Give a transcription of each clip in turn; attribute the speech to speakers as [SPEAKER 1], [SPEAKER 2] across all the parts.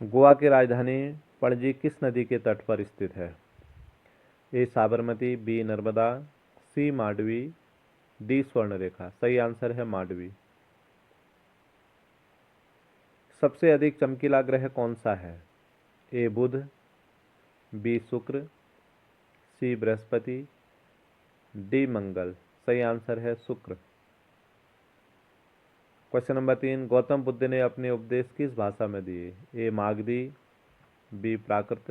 [SPEAKER 1] गोवा की राजधानी पणजी किस नदी के तट पर स्थित है? ए साबरमती, बी नर्मदा, सी मांडवी, डी स्वर्णरेखा। सही आंसर है मांडवी। सबसे अधिक चमकीला ग्रह कौन सा है? ए बुध, बी शुक्र, सी बृहस्पति, डी मंगल। सही आंसर है शुक्र। क्वेश्चन नंबर 3, गौतम बुद्ध ने अपने उपदेश किस भाषा में दिए? ए मागधी, बी प्राकृत,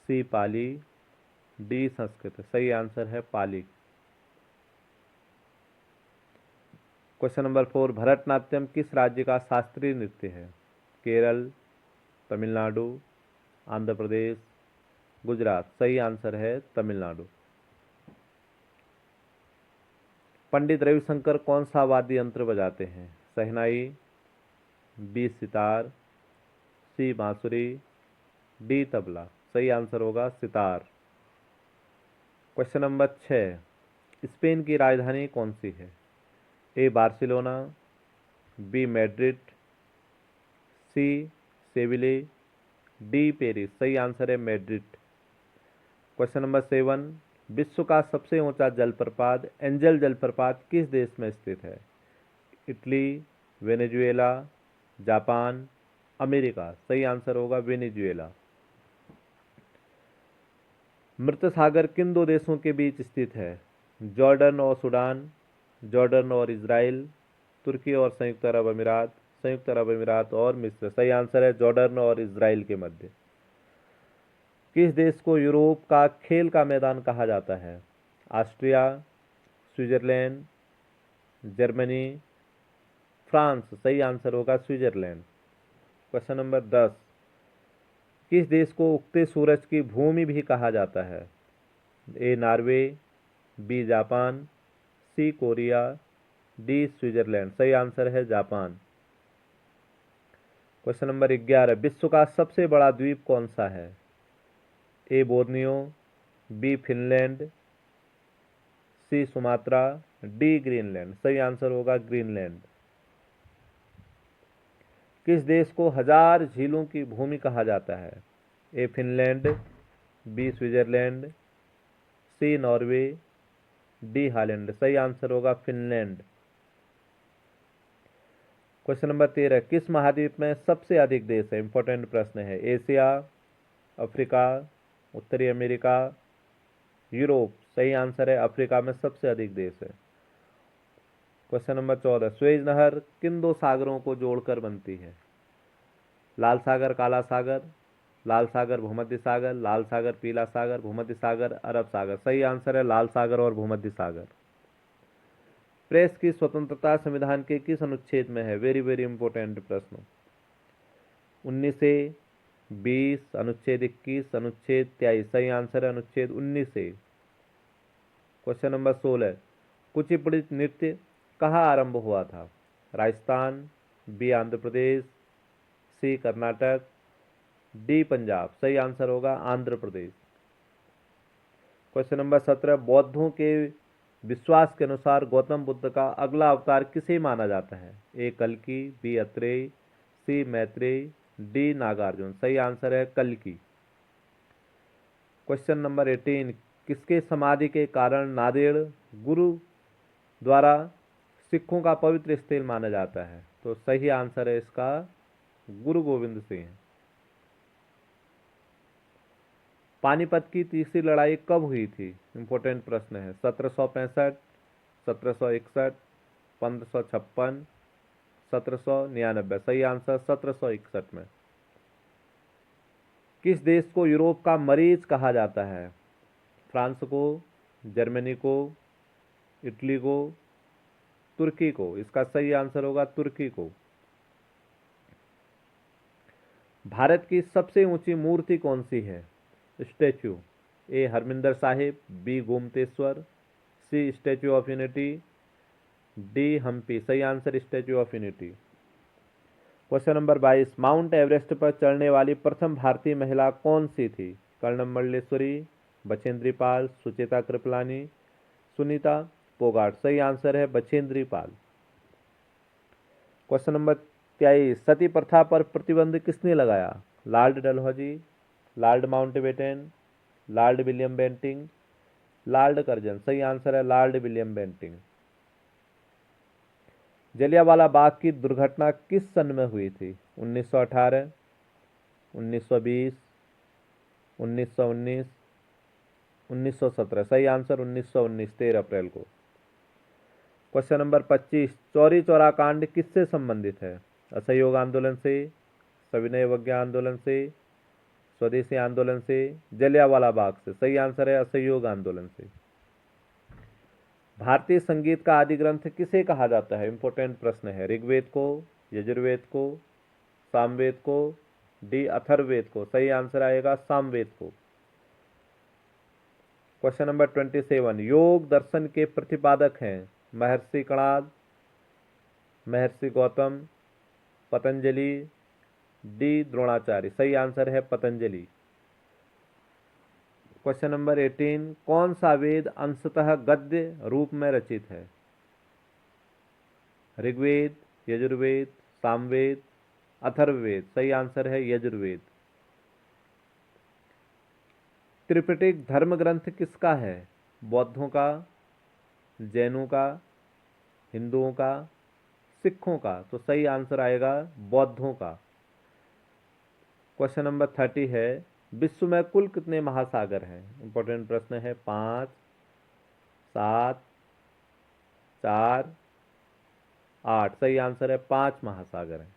[SPEAKER 1] सी पाली, डी संस्कृत। सही आंसर है पाली। क्वेश्चन नंबर 4, भरतनाट्यम किस राज्य का शास्त्रीय नृत्य है? केरल, तमिलनाडु, आंध्र प्रदेश, गुजरात। सही आंसर है तमिलनाडु। पंडित रविशंकर कौन सा वाद्य यंत्र बजाते हैं? शहनाई, बी सितार, सी बांसुरी, डी तबला। सही आंसर होगा सितार। क्वेश्चन नंबर 6, स्पेन की राजधानी कौन सी है? ए बार्सिलोना, बी मैड्रिड, सी सेविले, डी पेरिस। सही आंसर है मैड्रिड। क्वेश्चन नंबर 7, विश्व का सबसे ऊंचा जलप्रपात एंजल जलप्रपात किस देश में स्थित है? Italy, Venezuela, Japan, America. सही आंसर होगा वेनेजुएला। मृत सागर किन दो देशों के बीच स्थित है? जॉर्डन और सूडान, जॉर्डन और इजराइल, तुर्की और संयुक्त अरब अमीरात, संयुक्त अरब अमीरात और मिस्र। सही आंसर है जॉर्डन और इजराइल के मध्य। किस देश को यूरोप का खेल का मैदान कहा जाता है? Austria, Switzerland, Germany, France. सही आंसर होगा स्विट्जरलैंड। क्वेश्चन नंबर 10, किस देश को उगते सूरज की भूमि भी कहा जाता है? A Norway, B Japan, C Korea, D Switzerland. सही आंसर है जापान। क्वेश्चन नंबर 11, विश्व का सबसे बड़ा द्वीप कौन सा है? A Borneo, B Finland, C Sumatra, D Greenland. सही आंसर होगा ग्रीनलैंड। किस देश को हजार झीलों की भूमि कहा जाता है? ए फिनलैंड, बी स्विट्जरलैंड, सी नॉर्वे, डी हॉलैंड। सही आंसर होगा फिनलैंड। क्वेश्चन नंबर 13, किस महाद्वीप में सबसे अधिक देश है? इंपॉर्टेंट प्रश्न है। एशिया, अफ्रीका, उत्तरी अमेरिका, यूरोप। सही आंसर है अफ्रीका में सबसे अधिक देश है। क्वेश्चन नंबर 14, सुएज नहर किन दो सागरों को जोड़कर बनती है? लाल सागर, काला सागर, लाल सागर, भूमध्य सागर, लाल सागर, पीला सागर, भूमध्य सागर, अरब सागर। सही आंसर है लाल सागर और भूमध्य सागर। प्रेस की स्वतंत्रता संविधान के किस अनुच्छेद में है? वेरी वेरी इंपॉर्टेंट प्रश्न। 19 से 20, अनुच्छेद 21, अनुच्छेद 23। सही आंसर है अनुच्छेद 19 से। क्वेश्चन नंबर 16, कुचिपुड़ी नृत्य कहाँ आरंभ हुआ था? राजस्थान, बी आंध्र प्रदेश, सी कर्नाटक, डी पंजाब। सही आंसर होगा आंध्र प्रदेश। क्वेश्चन नंबर 17, बौद्धों के विश्वास के अनुसार गौतम बुद्ध का अगला अवतार किसे माना जाता है? ए कल्कि, बी अत्रेय, सी मैत्रेय, डी नागार्जुन। सही आंसर है कल्कि। क्वेश्चन नंबर 18, किसके समाधि के कारण नांदेड़ गुरु द्वारा सिखों का पवित्र स्थल माना जाता है? तो सही आंसर है इसका गुरु गोविंद सिंह। पानीपत की तीसरी लड़ाई कब हुई थी? इंपॉर्टेंट प्रश्न है। 1765, 1761, 1556, 1799। सही आंसर 1761 में। किस देश को यूरोप का मरीज कहा जाता है? फ्रांस को, जर्मनी को, इटली को, तुर्की को। इसका सही आंसर होगा तुर्की को। भारत की सबसे ऊंची मूर्ति कौन सी है? Statue. A Harmandir Sahib, B Gomateshwar, C statue of unity, D Hampi. सही answer statue of unity. Question number 22, Mount Everest पर चढ़ने वाली प्रथम भारतीय महिला कौन सी थी? कर्णम मल्लेश्वरी, बछेंद्री पाल, सुचेता कृपलानी, सुनीता फोगाट। सही आंसर है बछेंद्री पाल। क्वेश्चन नंबर 23 सती प्रथा पर प्रतिबंध किसने लगाया? Lord Dalhousie, Lord Mountbatten, Lord William Bentinck, Lord Curzon. सही आंसर है Lord William Bentinck. Jallianwala Bagh की दुर्घटना किस सन में हुई थी? 1918, 1920, 1919, 1917। सही आंसर 1919, 13 अप्रैल को। क्वेश्चन नंबर 25 चौरी चौरा कांड किससे संबंधित है? असहयोग आंदोलन से, सविनय अवज्ञा आंदोलन से, स्वदेशी आंदोलन से, जलियांवाला बाग से। सही आंसर है असहयोग आंदोलन से। भारतीय संगीत का आदि ग्रंथ किसे कहा जाता है? इंपॉर्टेंट प्रश्न है। ऋग्वेद को, यजुर्वेद को, सामवेद को, डी अथर्ववेद को। सही आंसर आएगा सामवेद को। क्वेश्चन नंबर 27 योग दर्शन के प्रतिपादक हैं? महर्षि कणाद, महर्षि गौतम, पतंजलि, डी द्रोणाचार्य। सही आंसर है पतंजलि। क्वेश्चन नंबर 18 कौन सा वेद अंशतः गद्य रूप में रचित है? ऋग्वेद, यजुर्वेद, सामवेद, अथर्ववेद। सही आंसर है यजुर्वेद। त्रिपिटक धर्म ग्रंथ किसका है? बौद्धों का, जैनों का, हिंदुओं का, सिखों का। तो सही आंसर आएगा बौद्धों का। क्वेश्चन नंबर 30 है विश्व में कुल कितने महासागर हैं? इंपॉर्टेंट प्रश्न है। 5, 7, 4, 8। सही आंसर है 5 महासागर हैं।